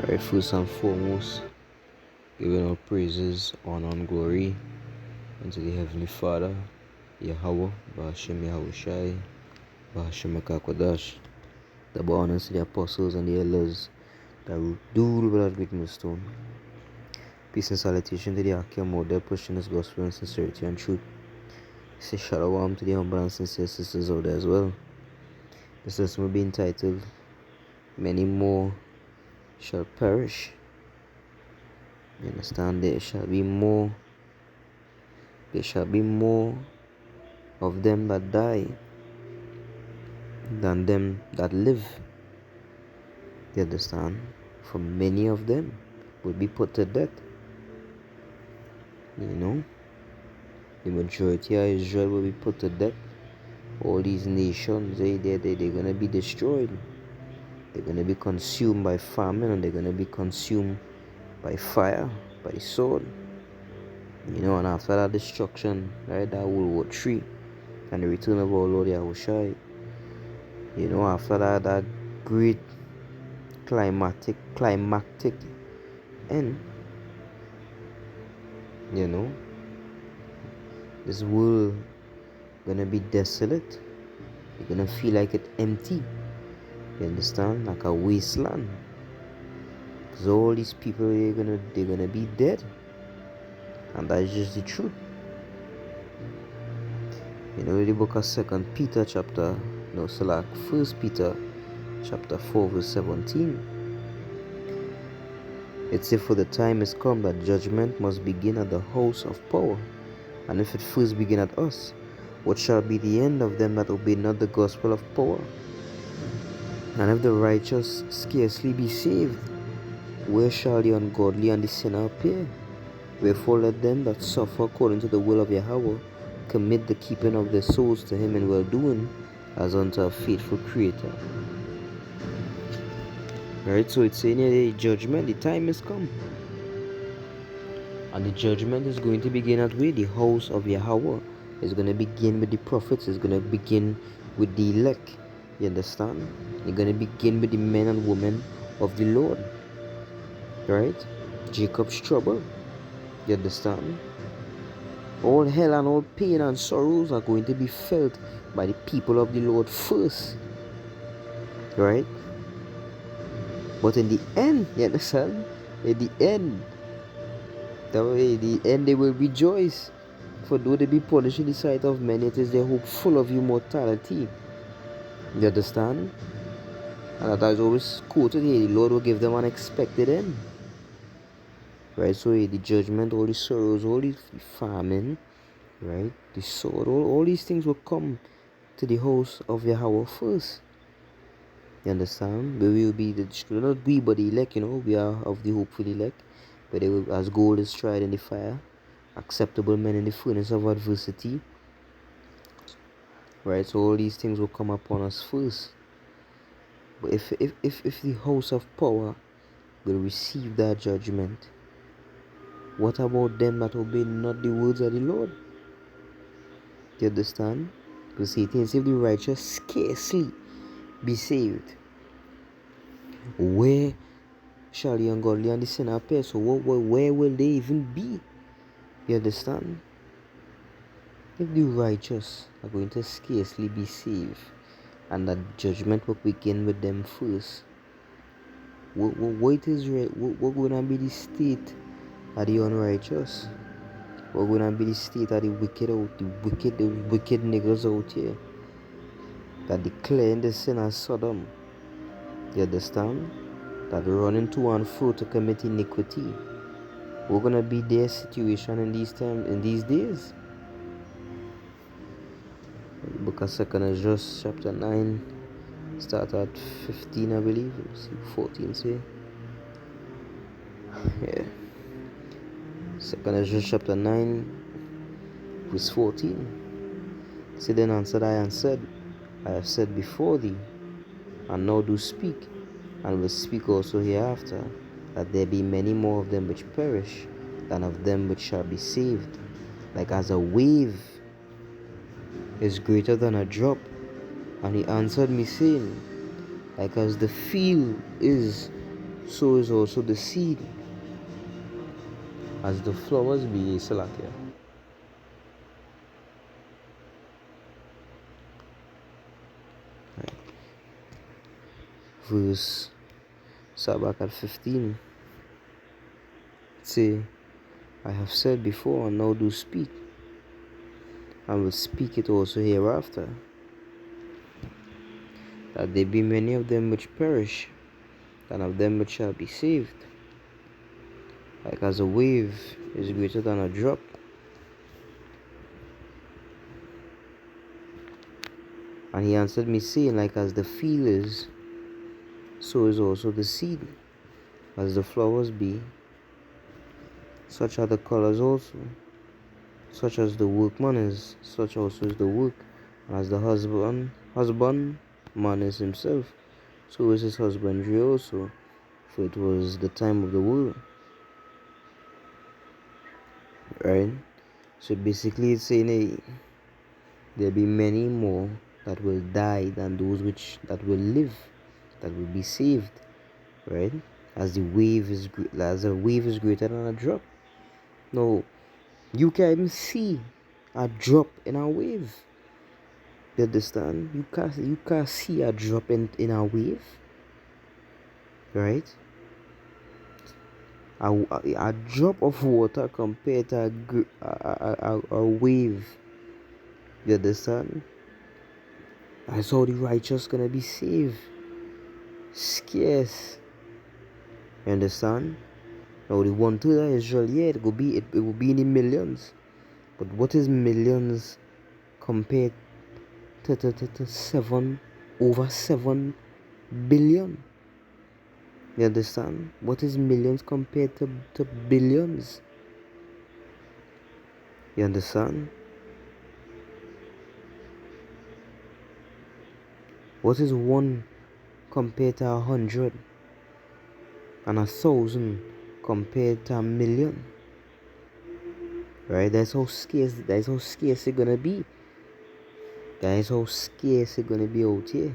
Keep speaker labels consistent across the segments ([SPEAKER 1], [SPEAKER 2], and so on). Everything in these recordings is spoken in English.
[SPEAKER 1] Alright, first and foremost, giving all praises, honor, and glory unto the Heavenly Father, Yahweh, Bahashem Yahushai, Bahashem Makakwadash, double honors to the apostles and the elders that do rule with that great millstone. Peace and salutation to the Akim model pushing this gospel in sincerity and truth. Say shalom to the humble and sincere sisters out there as well. This lesson will be entitled, Many More Shall Perish. You understand? There shall be more of them that die than them that live. You understand? For many of them will be put to death. The majority of Israel will be put to death. All these nations, they're going to be destroyed. They're going to be consumed by famine, and they're going to be consumed by fire, by the sword. And after that destruction, right, that World War III and the return of our Lord Yahushai, after that great climactic end, this world gonna be desolate. You're gonna feel like it's empty. You understand? Like a wasteland. Because all these people, they're gonna be dead. And that's just the truth. The book of 2 Peter First Peter chapter 4 verse 17. It says, for the time is come that judgment must begin at the house of power. And if it first begin at us, what shall be the end of them that obey not the gospel of power? And if the righteous scarcely be saved, where shall the ungodly and the sinner appear? Wherefore let them that suffer according to the will of Yahweh commit the keeping of their souls to him in well-doing, as unto a faithful Creator. Right, so it's saying here the judgment, the time has come. And the judgment is going to begin at where? The house of Yahweh. It's going to begin with the prophets. It's going to begin with the elect. You understand? It's going to begin with the men and women of the Lord. Right? Jacob's trouble. You understand? All hell and all pain and sorrows are going to be felt by the people of the Lord first. Right? But in the end, you understand? In the end, they will rejoice. For though they be punished in the sight of men, it is their hope full of immortality. You understand? And that is always quoted here. The Lord will give them an expected end. Right? So the judgment, all the sorrows, all the famine, right? The sword, all these things will come to the house of Yahweh first. You understand? We will be not we, but the elect, we are of the hopeful elect. But they will, as gold is tried in the fire, acceptable men in the furnace of adversity. Right? So all these things will come upon us first. But if the house of power will receive that judgment, what about them that obey not the words of the Lord? Do you understand? Because Satan says if the righteous scarcely be saved, where shall the ungodly and the sinner appear? So where will they even be? You understand? If the righteous are going to scarcely be saved, and that judgment will begin with them first, what going to be the state of the unrighteous? What going to be the state of the wicked niggas out here that declare the sin as Sodom? You understand? That running to and fro to commit iniquity. We're gonna be their situation in these days. The book of 2 Ezra chapter 9, start at 15, I believe. Let's see, 14 say. Yeah. 2 Ezra chapter 9, verse 14. So then answered I and said, I have said before thee, and now do speak, and will speak also hereafter, that there be many more of them which perish than of them which shall be saved. Like as a wave is greater than a drop. And he answered me, saying, like as the field is so is also the seed. As the flowers be, Salakia. Right. Verse Sabbath at 15. Say, I have said before, and now do speak, and will speak it also hereafter, that there be many of them which perish, than of them which shall be saved. Like as a wave is greater than a drop, and he answered me, saying, like as the field is, so is also the seed. As the flowers be, such are the colors also. Such as the workman is, such also is the work. And as the husbandman is himself, so is his husbandry also. For it was the time of the world. Right? So basically it's saying, hey, there be many more that will die than those that will live, that will be saved. Right? As a wave is greater than a drop. No, you can even see a drop in a wave. You understand? You can't see a drop in a wave, right? A drop of water compared to a wave. You understand? That's how the righteous gonna be saved. Scarce. You understand? Now the 1/3 of Israel, yeah, it will be in the millions. But what is millions compared to 7 billion? You understand? What is millions compared to billions? You understand? What is one compared to 100? And 1,000 compared to 1,000,000? Right? That's how scarce it's gonna be. That's how scarce it's gonna be out here.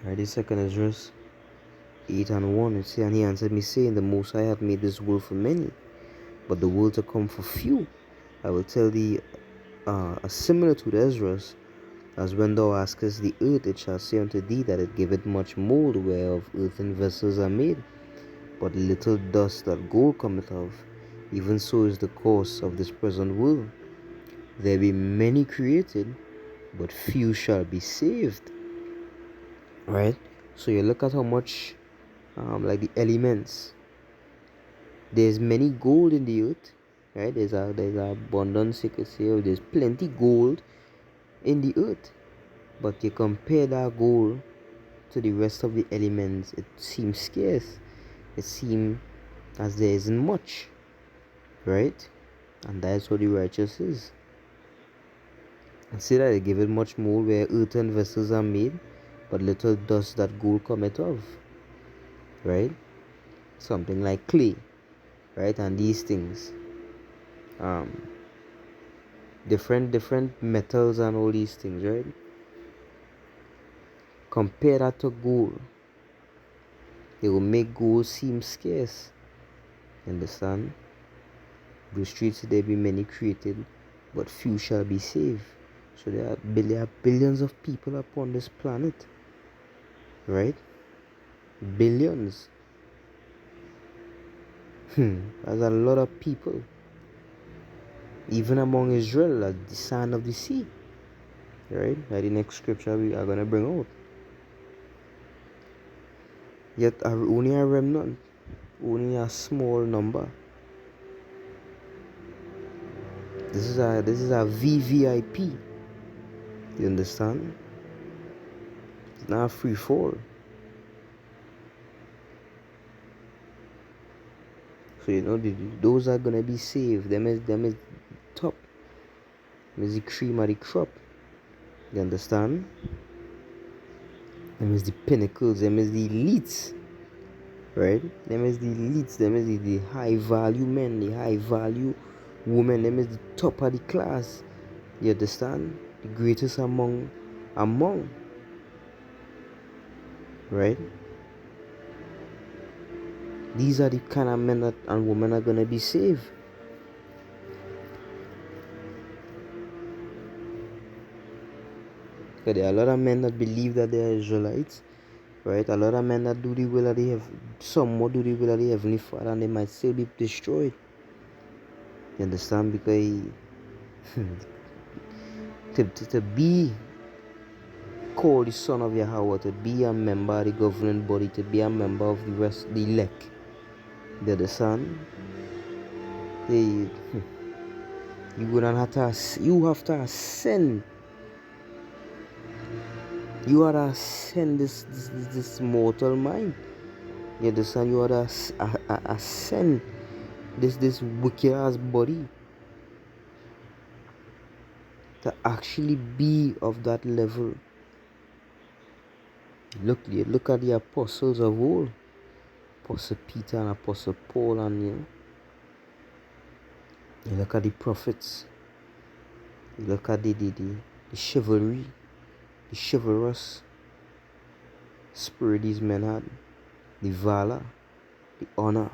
[SPEAKER 1] Right, the second is just 8:1. It says, and he answered me, saying, the Most High hath made this world for many, but the world to come for few. I will tell thee a similitude, Esdras, as when thou askest the earth, it shall say unto thee that it giveth much mold, whereof earthen vessels are made, but little dust that gold cometh of. Even so is the course of this present world. There be many created, but few shall be saved. Right? So you look at how much, like the elements. There's many gold in the earth, right? There's a abundance, you could say, there's plenty gold in the earth. But you compare that gold to the rest of the elements, it seems scarce. It seems as there isn't much, right? And that's what the righteous is. And see that they give it much more where earthen vessels are made, but little dust that gold cometh of, right? Something like clay, right? And these things, different metals and all these things, right? Compare that to gold. It will make gold seem scarce. Understand? Verse 3 said there be many created, but few shall be saved. So there are billions of people upon this planet, right? Billions. That's a lot of people. Even among Israel, like the sand of the sea, right? Like the next scripture we are gonna bring out. Yet only a remnant, only a small number. This is a VVIP. You understand? It's not free fall. So you know those are gonna be saved. Them is top. Them is the cream of the crop. You understand? Them is the pinnacles. Them is the elites. Right? Them is the elites. Them is the high value men, the high value women. Them is the top of the class. You understand? The greatest among. right? These are the kind of men and women are gonna be saved. Because there are a lot of men that believe that they are Israelites, right? A lot of men that do the will of the somewhat do the will of the Heavenly Father, and they might still be destroyed. You understand? Because to be called the son of Yahweh, to be a member of the governing body, to be a member of the rest, the elect, you understand? You gonna have to, you have to ascend. You are to ascend this mortal mind. You understand? You are to ascend this wicked ass body, to actually be of that level. Look at the apostles of old, Apostle Peter and Apostle Paul, and you look at the prophets. You look at the chivalry, the chivalrous spirit these men had, the valor, the honor,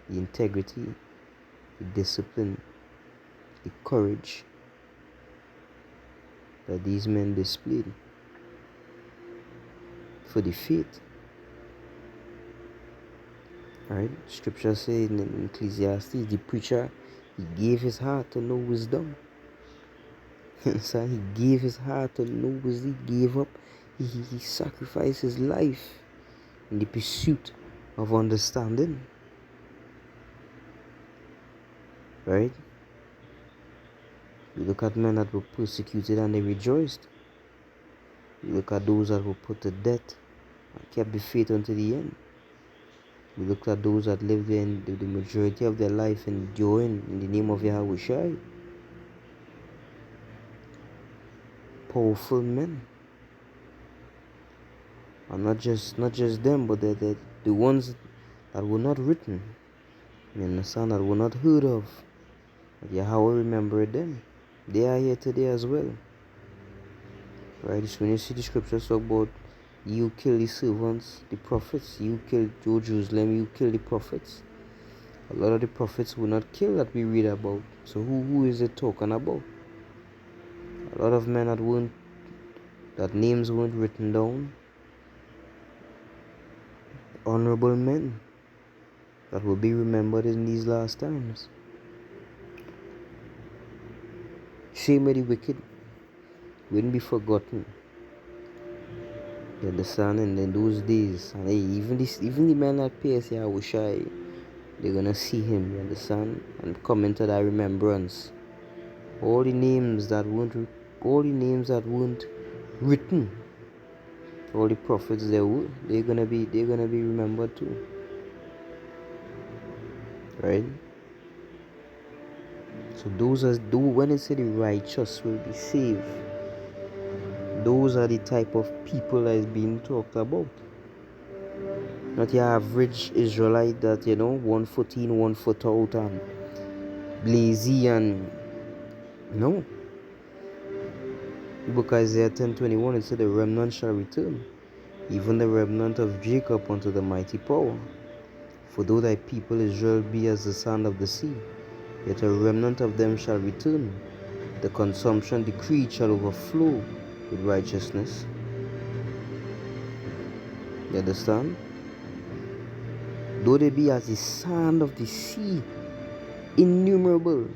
[SPEAKER 1] the integrity, the discipline, the courage that these men displayed for the faith. Right? Scripture says in Ecclesiastes, the preacher, he gave his heart to know wisdom. So he gave his heart to know wisdom. He gave up. He sacrificed his life in the pursuit of understanding. Right? You look at men that were persecuted and they rejoiced. You look at those that were put to death and kept the faith unto the end. You look at those that lived there in the majority of their life enduring in the name of Yahweh Shai. Powerful men. And not just them, but the ones that were not written. You understand? That were not heard of. But Yahweh remembered them. They are here today as well. Right? So when you see the scriptures talk about you kill the servants, the prophets, you kill Jerusalem, you kill the prophets. A lot of the prophets were not killed that we read about. So who is it talking about? A lot of men that names weren't written down. Honorable men that will be remembered in these last times. Shame of the wicked wouldn't be forgotten. You understand? And in those days, and even the men that pierce Yahweh Shai, they're gonna see him, you understand? And come into that remembrance. All the names that weren't written, all the prophets they're gonna be remembered too. Right? So when it said the righteous will be saved, those are the type of people that is being talked about. Not your average Israelite that 114, 1 foot out and lazy and no. The book Isaiah 10:21 it said the remnant shall return, even the remnant of Jacob unto the mighty power. For though thy people Israel be as the sand of the sea, yet a remnant of them shall return. The consumption decreed shall overflow with righteousness. You understand? Though they be as the sand of the sea, innumerable,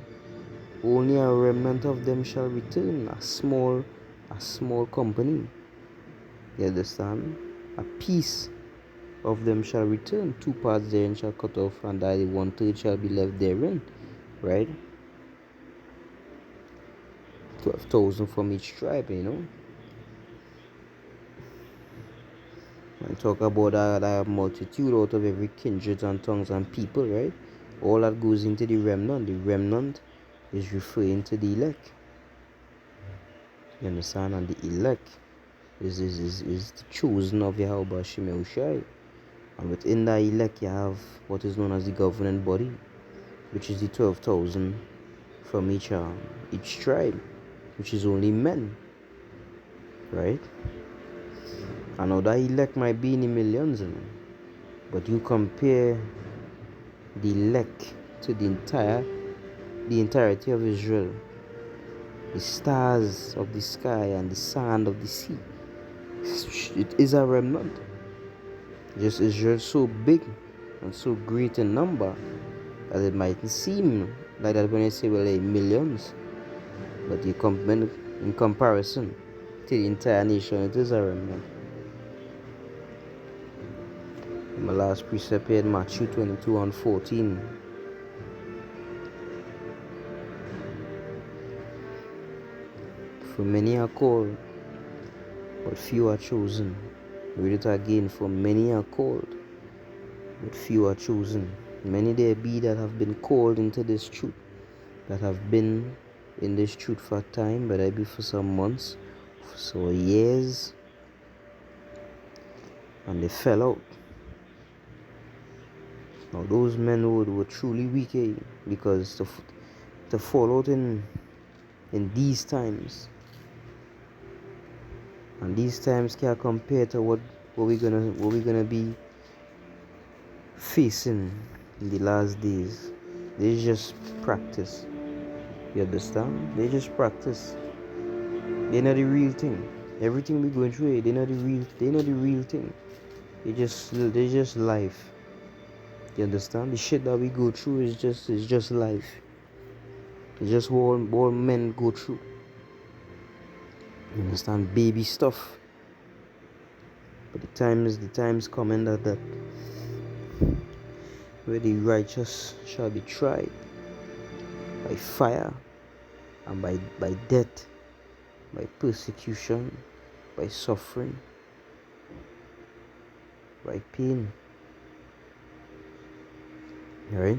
[SPEAKER 1] only a remnant of them shall return. A small company. You understand? A piece of them shall return. 2 parts therein shall cut off, and the 1/3 shall be left therein. Right? 12,000 from each tribe, And talk about that multitude out of every kindred and tongues and people, right? All that goes into the remnant. The remnant is referring to the elect. You understand? And the elect is the chosen of Yahweh Shemel Shai. And within that elect you have what is known as the governing body, which is the 12,000 from each tribe, which is only men. Right? I know that elect might be in the millions, but you compare the elect to the entirety of Israel, the stars of the sky and the sand of the sea. It is a remnant. Just Israel so big and so great in number that it mightn't seem like that when you say, well, millions, but in comparison to the entire nation, it is a remnant. My last precept here in Matthew 22:14. For many are called, but few are chosen. Read it again. For many are called, but few are chosen. Many there be that have been called into this truth, that have been in this truth for a time, but I be for some months, for some years, and they fell out. Now those men were truly wicked, because to fall out in these times, and these times can't compare to what we're gonna be facing in the last days. They just practice. You understand? They just practice. They're not the real thing. Everything we're going through, they're not the real thing. They just life. You understand? The shit that we go through is just life. It's just what men go through. You understand? Baby stuff. But the times coming that where the righteous shall be tried by fire and by death, by persecution, by suffering, by pain. Alright?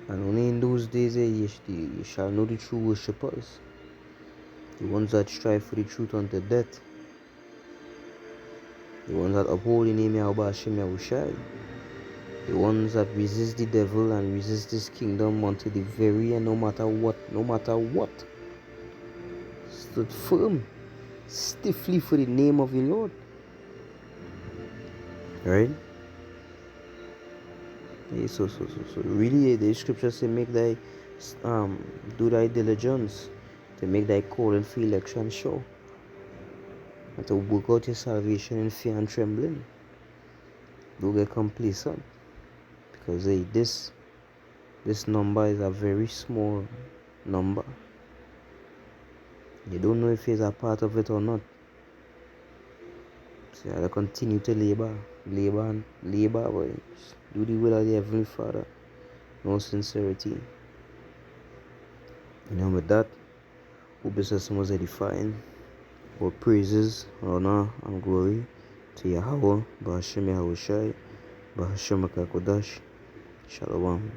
[SPEAKER 1] And only in those days you shall know the true worshippers, the ones that strive for the truth unto death, the ones that uphold the name Yahweh Hashem Yahushai, the ones that resist the devil and resist his kingdom unto the very end, no matter what, stood firm, stiffly for the name of the Lord. Right? Yeah, so really the scriptures say make thy do thy diligence to make thy call and for election sure, and to work out your salvation in fear and trembling. Don't get complacent, because this number is a very small number. You don't know if he's a part of it or not. So you have to continue to labor, but do the will of the Heavenly Father. No sincerity. And with that, hope this lesson was edifying. All praises, honor, and glory to Yahweh, Ba'ashem Yahushai, Ba'ashem Kodash. Shalom.